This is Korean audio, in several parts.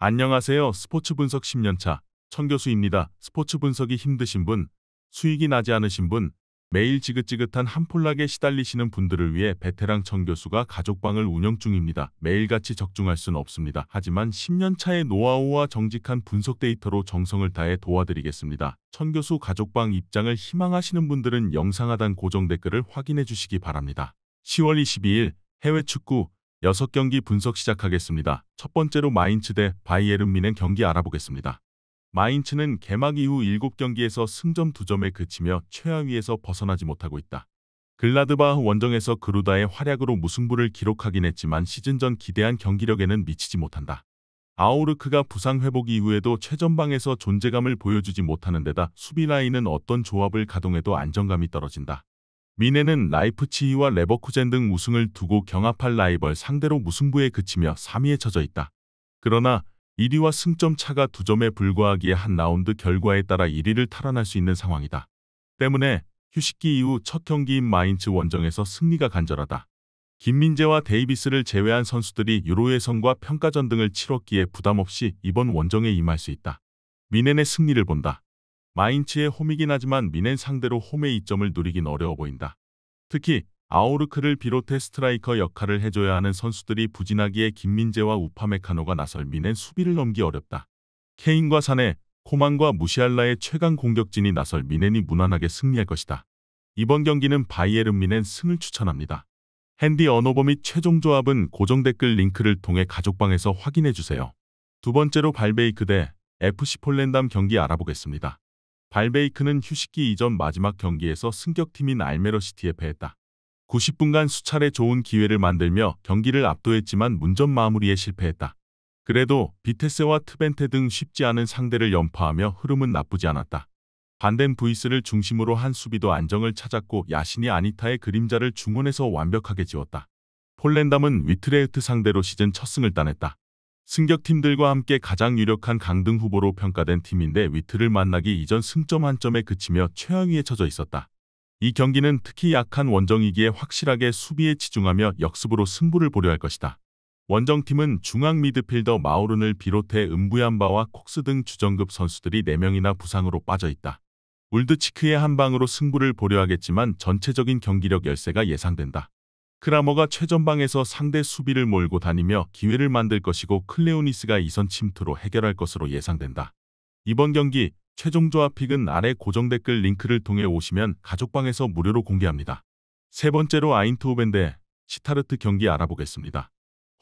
안녕하세요. 스포츠 분석 10년차 천교수입니다. 스포츠 분석이 힘드신 분, 수익이 나지 않으신 분, 매일 지긋지긋한 한 폴락에 시달리시는 분들을 위해 베테랑 천교수가 가족방을 운영 중입니다. 매일같이 적중할 수는 없습니다. 하지만 10년차의 노하우와 정직한 분석 데이터로 정성을 다해 도와드리겠습니다. 천교수 가족방 입장을 희망하시는 분들은 영상 하단 고정 댓글을 확인해 주시기 바랍니다. 10월 22일 해외 축구 6경기 분석 시작하겠습니다. 첫 번째로 마인츠 대 바이에른 뮌헨 경기 알아보겠습니다. 마인츠는 개막 이후 7경기에서 승점 2점에 그치며 최하위에서 벗어나지 못하고 있다. 글라드바흐 원정에서 그루다의 활약으로 무승부를 기록하긴 했지만 시즌 전 기대한 경기력에는 미치지 못한다. 아우르크가 부상 회복 이후에도 최전방에서 존재감을 보여주지 못하는 데다 수비 라인은 어떤 조합을 가동해도 안정감이 떨어진다. 뮌헨은 라이프치히와 레버쿠젠 등 우승을 두고 경합할 라이벌 상대로 무승부에 그치며 3위에 처져 있다. 그러나 1위와 승점 차가 2점에 불과하기에 한 라운드 결과에 따라 1위를 탈환할 수 있는 상황이다. 때문에 휴식기 이후 첫 경기인 마인츠 원정에서 승리가 간절하다. 김민재와 데이비스를 제외한 선수들이 유로 예선과 평가전 등을 치렀기에 부담없이 이번 원정에 임할 수 있다. 뮌헨의 승리를 본다. 마인츠의 홈이긴 하지만 뮌헨 상대로 홈의 이점을 누리긴 어려워 보인다. 특히 아우르크를 비롯해 스트라이커 역할을 해줘야 하는 선수들이 부진하기에 김민재와 우파메카노가 나설 뮌헨 수비를 넘기 어렵다. 케인과 사네, 코만과 무시알라의 최강 공격진이 나설 뮌헨이 무난하게 승리할 것이다. 이번 경기는 바이에른 뮌헨 승을 추천합니다. 핸디 언어버 및 최종 조합은 고정 댓글 링크를 통해 가족방에서 확인해주세요. 두 번째로 발베이크 대 FC 폴렌담 경기 알아보겠습니다. 발베이크는 휴식기 이전 마지막 경기에서 승격팀인 알메러시티에 패했다. 90분간 수차례 좋은 기회를 만들며 경기를 압도했지만 문전 마무리에 실패했다. 그래도 비테세와 트벤테 등 쉽지 않은 상대를 연파하며 흐름은 나쁘지 않았다. 반덴 부이스를 중심으로 한 수비도 안정을 찾았고 야신이 아니타의 그림자를 중원에서 완벽하게 지웠다. 폴렌담은 위트레흐트 상대로 시즌 첫 승을 따냈다. 승격팀들과 함께 가장 유력한 강등 후보로 평가된 팀인데 위트를 만나기 이전 승점 한 점에 그치며 최하위에 처져 있었다. 이 경기는 특히 약한 원정이기에 확실하게 수비에 치중하며 역습으로 승부를 보려 할 것이다. 원정팀은 중앙 미드필더 마우른을 비롯해 은부얀바와 콕스 등 주전급 선수들이 4명이나 부상으로 빠져 있다. 울드치크의 한 방으로 승부를 보려 하겠지만 전체적인 경기력 열세가 예상된다. 크라머가 최전방에서 상대 수비를 몰고 다니며 기회를 만들 것이고 클레오니스가 이선 침투로 해결할 것으로 예상된다. 이번 경기 최종 조합 픽은 아래 고정 댓글 링크를 통해 오시면 가족방에서 무료로 공개합니다. 세 번째로 아인트호벤 대 시타르트 경기 알아보겠습니다.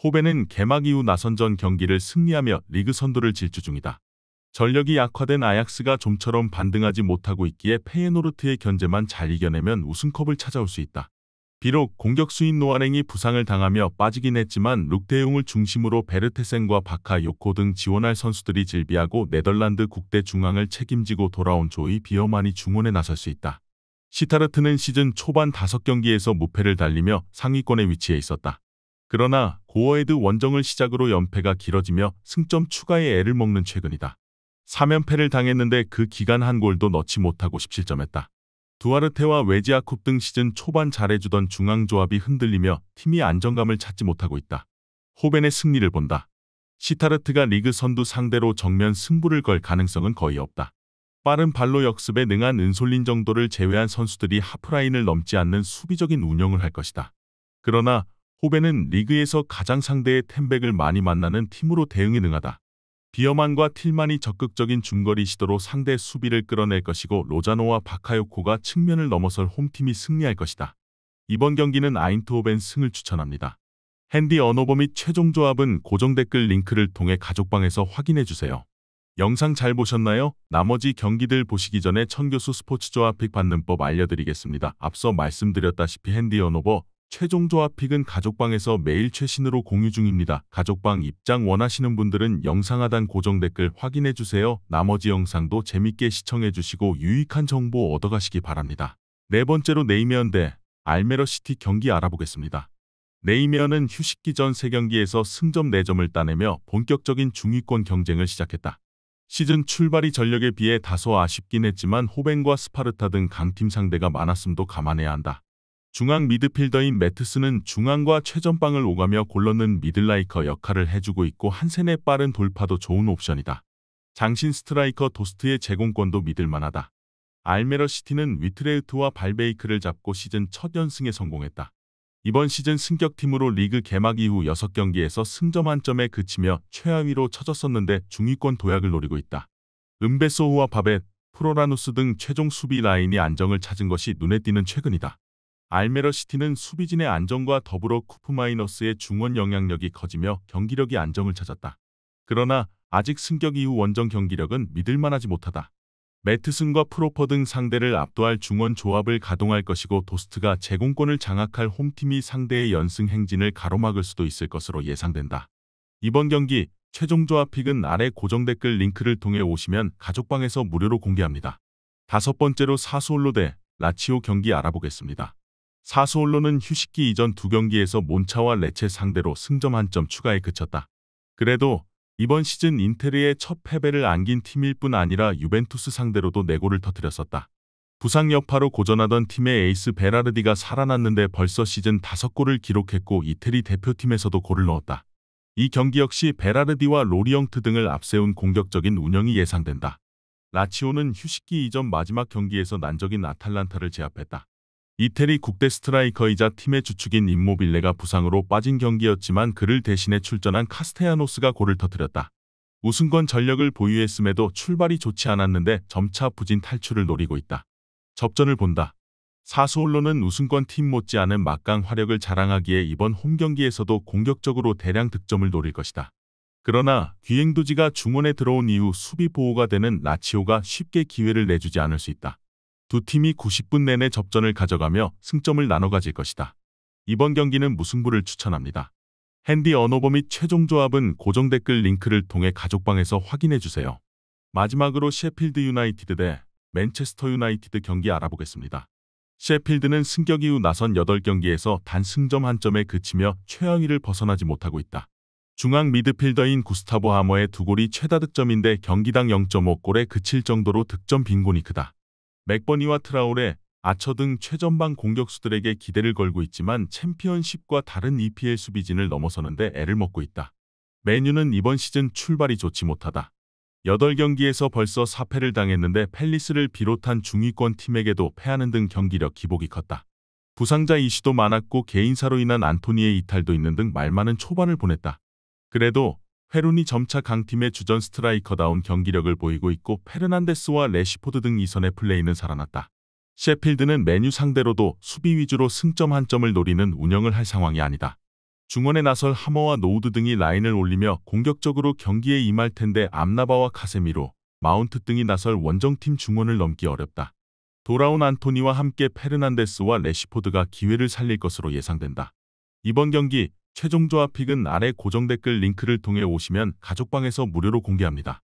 호벤은 개막 이후 나선전 경기를 승리하며 리그 선두를 질주 중이다. 전력이 약화된 아약스가 좀처럼 반등하지 못하고 있기에 페예노르트의 견제만 잘 이겨내면 우승컵을 찾아올 수 있다. 비록 공격수인 노아랭이 부상을 당하며 빠지긴 했지만 룩데용을 중심으로 베르테센과 바카요코 등 지원할 선수들이 질비하고 네덜란드 국대 중앙을 책임지고 돌아온 조이 비어만이 중원에 나설 수 있다. 시타르트는 시즌 초반 5경기에서 무패를 달리며 상위권에 위치해 있었다. 그러나 고어헤드 원정을 시작으로 연패가 길어지며 승점 추가에 애를 먹는 최근이다. 3연패를 당했는데 그 기간 한 골도 넣지 못하고 17점했다. 두아르테와 웨지아쿱 등 시즌 초반 잘해주던 중앙조합이 흔들리며 팀이 안정감을 찾지 못하고 있다. 호벤의 승리를 본다. 시타르트가 리그 선두 상대로 정면 승부를 걸 가능성은 거의 없다. 빠른 발로 역습에 능한 은솔린 정도를 제외한 선수들이 하프라인을 넘지 않는 수비적인 운영을 할 것이다. 그러나 호벤은 리그에서 가장 상대의 템백을 많이 만나는 팀으로 대응에 능하다. 비어만과 틸만이 적극적인 중거리 시도로 상대 수비를 끌어낼 것이고 로자노와 바카요코가 측면을 넘어설 홈팀이 승리할 것이다. 이번 경기는 아인트호벤 승을 추천합니다. 핸디 언어버 및 최종 조합은 고정 댓글 링크를 통해 가족방에서 확인해주세요. 영상 잘 보셨나요? 나머지 경기들 보시기 전에 천교수 스포츠 조합 픽 받는 법 알려드리겠습니다. 앞서 말씀드렸다시피 핸디 언어버 최종 조합 픽은 가족방에서 매일 최신으로 공유 중입니다. 가족방 입장 원하시는 분들은 영상 하단 고정 댓글 확인해주세요. 나머지 영상도 재밌게 시청해주시고 유익한 정보 얻어가시기 바랍니다. 네 번째로 네이메언 대 알메러시티 경기 알아보겠습니다. 네이메언은 휴식기 전 3경기에서 승점 4점을 따내며 본격적인 중위권 경쟁을 시작했다. 시즌 출발이 전력에 비해 다소 아쉽긴 했지만 호벤과 스파르타 등 강팀 상대가 많았음도 감안해야 한다. 중앙 미드필더인 매트스는 중앙과 최전방을 오가며 골넣는 미들라이커 역할을 해주고 있고 한센의 빠른 돌파도 좋은 옵션이다. 장신 스트라이커 도스트의 제공권도 믿을만하다. 알메러 시티는 위트레우트와 발베이크를 잡고 시즌 첫 연승에 성공했다. 이번 시즌 승격팀으로 리그 개막 이후 6경기에서 승점 한 점에 그치며 최하위로 처졌었는데 중위권 도약을 노리고 있다. 은베소우와 바벳, 프로라누스 등 최종 수비 라인이 안정을 찾은 것이 눈에 띄는 최근이다. 알메러 시티는 수비진의 안정과 더불어 쿠프마이너스의 중원 영향력이 커지며 경기력이 안정을 찾았다. 그러나 아직 승격 이후 원정 경기력은 믿을만하지 못하다. 매트슨과 프로퍼 등 상대를 압도할 중원 조합을 가동할 것이고 도스트가 제공권을 장악할 홈팀이 상대의 연승 행진을 가로막을 수도 있을 것으로 예상된다. 이번 경기 최종 조합 픽은 아래 고정 댓글 링크를 통해 오시면 가족방에서 무료로 공개합니다. 다섯 번째로 사수올로 대 라치오 경기 알아보겠습니다. 사수올로는 휴식기 이전 두 경기에서 몬차와 레체 상대로 승점 한 점 추가에 그쳤다. 그래도 이번 시즌 인테르의 첫 패배를 안긴 팀일 뿐 아니라 유벤투스 상대로도 4골을 터뜨렸었다. 부상 여파로 고전하던 팀의 에이스 베라르디가 살아났는데 벌써 시즌 5골을 기록했고 이태리 대표팀에서도 골을 넣었다. 이 경기 역시 베라르디와 로리영트 등을 앞세운 공격적인 운영이 예상된다. 라치오는 휴식기 이전 마지막 경기에서 난적인 아탈란타를 제압했다. 이태리 국대 스트라이커이자 팀의 주축인 임모빌레가 부상으로 빠진 경기였지만 그를 대신해 출전한 카스테야노스가 골을 터뜨렸다. 우승권 전력을 보유했음에도 출발이 좋지 않았는데 점차 부진 탈출을 노리고 있다. 접전을 본다. 사수올로는 우승권 팀 못지않은 막강 화력을 자랑하기에 이번 홈 경기에서도 공격적으로 대량 득점을 노릴 것이다. 그러나 귀행도지가 중원에 들어온 이후 수비 보호가 되는 라치오가 쉽게 기회를 내주지 않을 수 있다. 두 팀이 90분 내내 접전을 가져가며 승점을 나눠 가질 것이다. 이번 경기는 무승부를 추천합니다. 핸디 언어버 및 최종 조합은 고정 댓글 링크를 통해 가족방에서 확인해주세요. 마지막으로 셰필드 유나이티드 대 맨체스터 유나이티드 경기 알아보겠습니다. 셰필드는 승격 이후 나선 8경기에서 단 승점 한 점에 그치며 최하위를 벗어나지 못하고 있다. 중앙 미드필더인 구스타보 하머의 2골이 최다 득점인데 경기당 0.5골에 그칠 정도로 득점 빈곤이 크다. 맥버니와 트라오레, 아처 등 최전방 공격수들에게 기대를 걸고 있지만 챔피언십과 다른 EPL 수비진을 넘어서는데 애를 먹고 있다. 맨유는 이번 시즌 출발이 좋지 못하다. 8경기에서 벌써 4패를 당했는데 팰리스를 비롯한 중위권 팀에게도 패하는 등 경기력 기복이 컸다. 부상자 이슈도 많았고 개인사로 인한 안토니의 이탈도 있는 등 말많은 초반을 보냈다. 그래도 페룬이 점차 강팀의 주전 스트라이커다운 경기력을 보이고 있고 페르난데스와 레시포드 등 이선의 플레이는 살아났다. 셰필드는 맨유 상대로도 수비 위주로 승점 한 점을 노리는 운영을 할 상황이 아니다. 중원에 나설 하머와 노우드 등이 라인을 올리며 공격적으로 경기에 임할 텐데 암나바와 카세미로, 마운트 등이 나설 원정팀 중원을 넘기 어렵다. 돌아온 안토니와 함께 페르난데스와 레시포드가 기회를 살릴 것으로 예상된다. 이번 경기 최종 조합 픽은 아래 고정 댓글 링크를 통해 오시면 가족방에서 무료로 공개합니다.